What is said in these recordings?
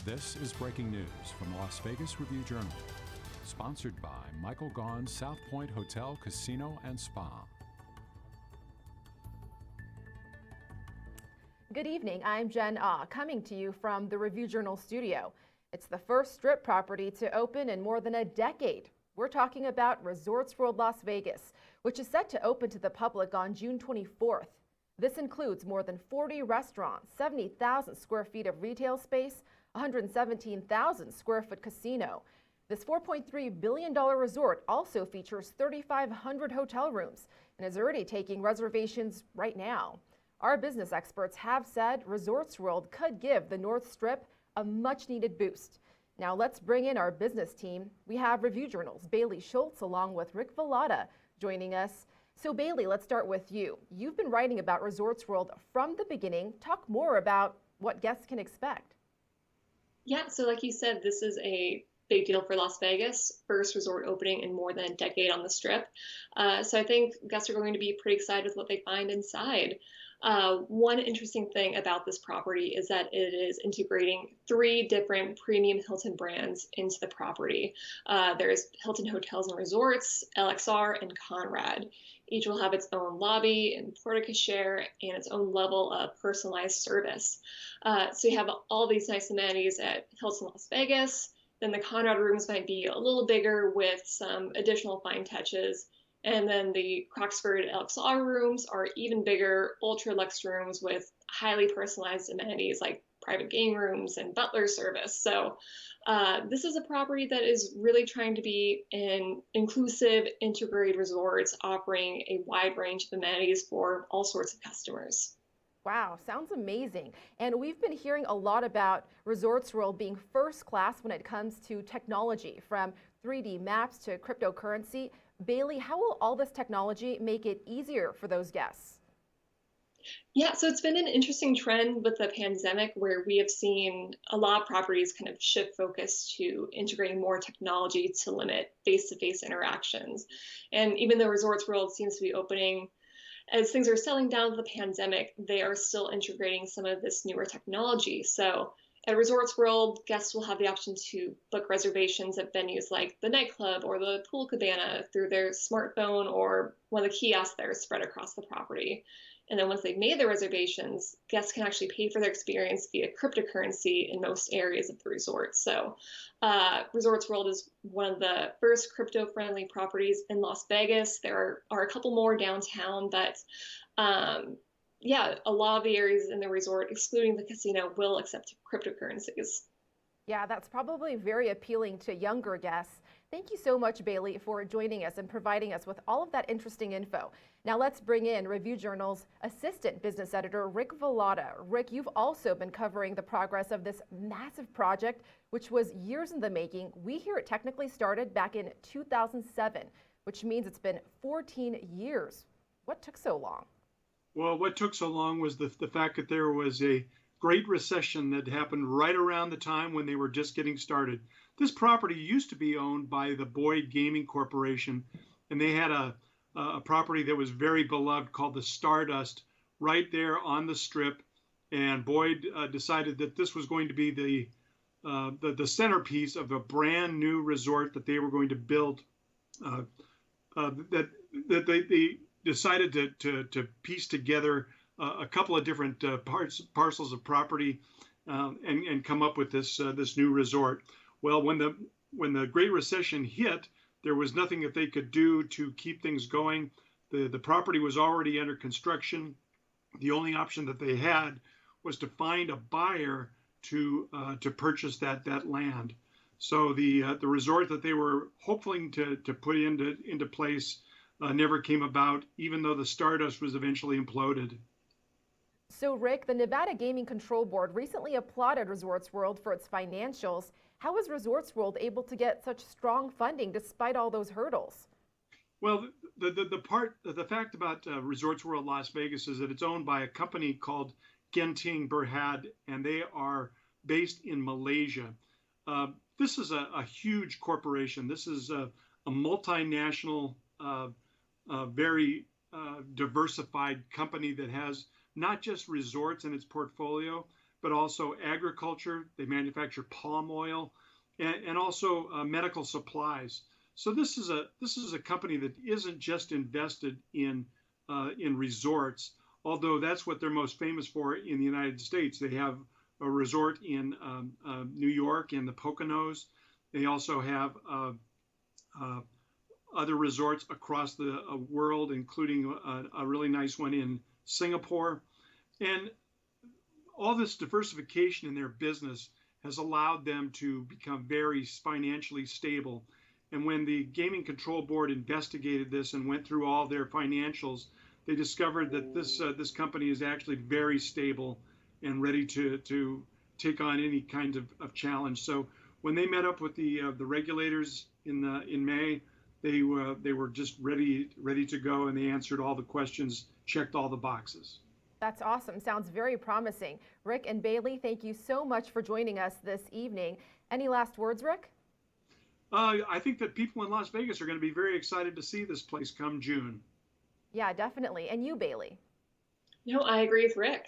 This is breaking news from Las Vegas Review-Journal, sponsored by Michael Gaughan's South Point Hotel, Casino, and Spa. Good evening, I'm Jen Ah, coming to you from the Review-Journal studio. It's the first Strip property to open in more than a decade. We're talking about Resorts World Las Vegas, which is set to open to the public on June 24th. This includes more than 40 restaurants, 70,000 square feet of retail space, 117,000 square foot casino. This $4.3 billion resort also features 3,500 hotel rooms and is already taking reservations right now. Our business experts have said Resorts World could give the North Strip a much needed boost. Now let's bring in our business team. We have Review-Journal's Bailey Schultz along with Rick Velotta joining us. So Bailey, let's start with you. You've been writing about Resorts World from the beginning. Talk more about what guests can expect. Yeah, so like you said, this is a big deal for Las Vegas, first resort opening in more than a decade on the Strip. So I think guests are going to be pretty excited with what they find inside. One interesting thing about this property is that it is integrating 3 different premium Hilton brands into the property. There's Hilton Hotels and Resorts, LXR, and Conrad. Each will have its own lobby and porte-cochere and its own level of personalized service. So you have all these nice amenities at Hilton Las Vegas. Then the Conrad rooms might be a little bigger with some additional fine touches. And then the Croxford LXR rooms are even bigger, ultra luxe rooms with highly personalized amenities like private game rooms and butler service. So this is a property that is really trying to be an inclusive, integrated resort, offering a wide range of amenities for all sorts of customers. Wow, sounds amazing. And we've been hearing a lot about Resorts World being first class when it comes to technology, from 3D maps to cryptocurrency. Bailey, how will all this technology make it easier for those guests? Yeah, so it's been an interesting trend with the pandemic where we have seen a lot of properties kind of shift focus to integrating more technology to limit face-to-face interactions. And even though Resorts World seems to be opening, as things are settling down with the pandemic, they are still integrating some of this newer technology. So at Resorts World, guests will have the option to book reservations at venues like the nightclub or the pool cabana through their smartphone or one of the kiosks that are spread across the property. And then once they've made their reservations, guests can actually pay for their experience via cryptocurrency in most areas of the resort. So Resorts World is one of the first crypto-friendly properties in Las Vegas. There are a couple more downtown, but yeah, a lot of the areas in the resort, excluding the casino, will accept cryptocurrencies. Yeah, that's probably very appealing to younger guests. Thank you so much, Bailey, for joining us and providing us with all of that interesting info. Now let's bring in Review-Journal's assistant business editor, Rick Velotta. Rick, you've also been covering the progress of this massive project, which was years in the making. We hear it technically started back in 2007, which means it's been 14 years. What took so long? Well, what took so long was the fact that there was a Great Recession that happened right around the time when they were just getting started. This property used to be owned by the Boyd Gaming Corporation, and they had a property that was very beloved called the Stardust right there on the Strip. And Boyd decided that this was going to be the centerpiece of a brand new resort that they were going to build. That they decided to piece together a couple of different parcels of property and come up with this new resort. Well, when the Great Recession hit, there was nothing that they could do to keep things going. The property was already under construction. The only option that they had was to find a buyer to purchase that land. So the resort that they were hoping to put into place never came about, even though the Stardust was eventually imploded. So Rick, the Nevada Gaming Control Board recently applauded Resorts World for its financials. How was Resorts World able to get such strong funding despite all those hurdles? Well, the fact about Resorts World Las Vegas is that it's owned by a company called Genting Berhad, and they are based in Malaysia. This is a huge corporation. This is a multinational, very diversified company that has not just resorts in its portfolio, but also agriculture. They manufacture palm oil and also medical supplies. So this is a company that isn't just invested in resorts, although that's what they're most famous for in the United States. They have a resort in New York in the Poconos. They also have other resorts across the world, including a really nice one in Singapore. And all this diversification in their business has allowed them to become very financially stable. And when the Gaming Control Board investigated this and went through all their financials, they discovered that this company is actually very stable and ready to take on any kind of challenge. So when they met up with the regulators in May, they were just ready to go, and they answered all the questions, checked all the boxes. That's awesome. Sounds very promising. Rick and Bailey, thank you so much for joining us this evening. Any last words, Rick? I think that people in Las Vegas are going to be very excited to see this place come June. Yeah, definitely. And you, Bailey? No, I agree with Rick.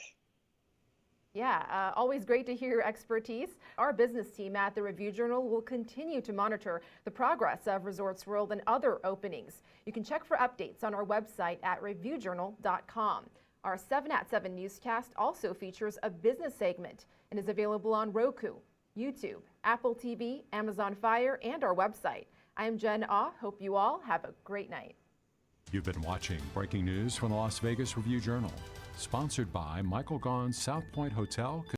Yeah, always great to hear your expertise. Our business team at the Review-Journal will continue to monitor the progress of Resorts World and other openings. You can check for updates on our website at reviewjournal.com. Our 7 at 7 newscast also features a business segment and is available on Roku, YouTube, Apple TV, Amazon Fire, and our website. I'm Jen Ah. Hope you all have a great night. You've been watching Breaking News from the Las Vegas Review-Journal, sponsored by Michael Gaughan's South Point Hotel,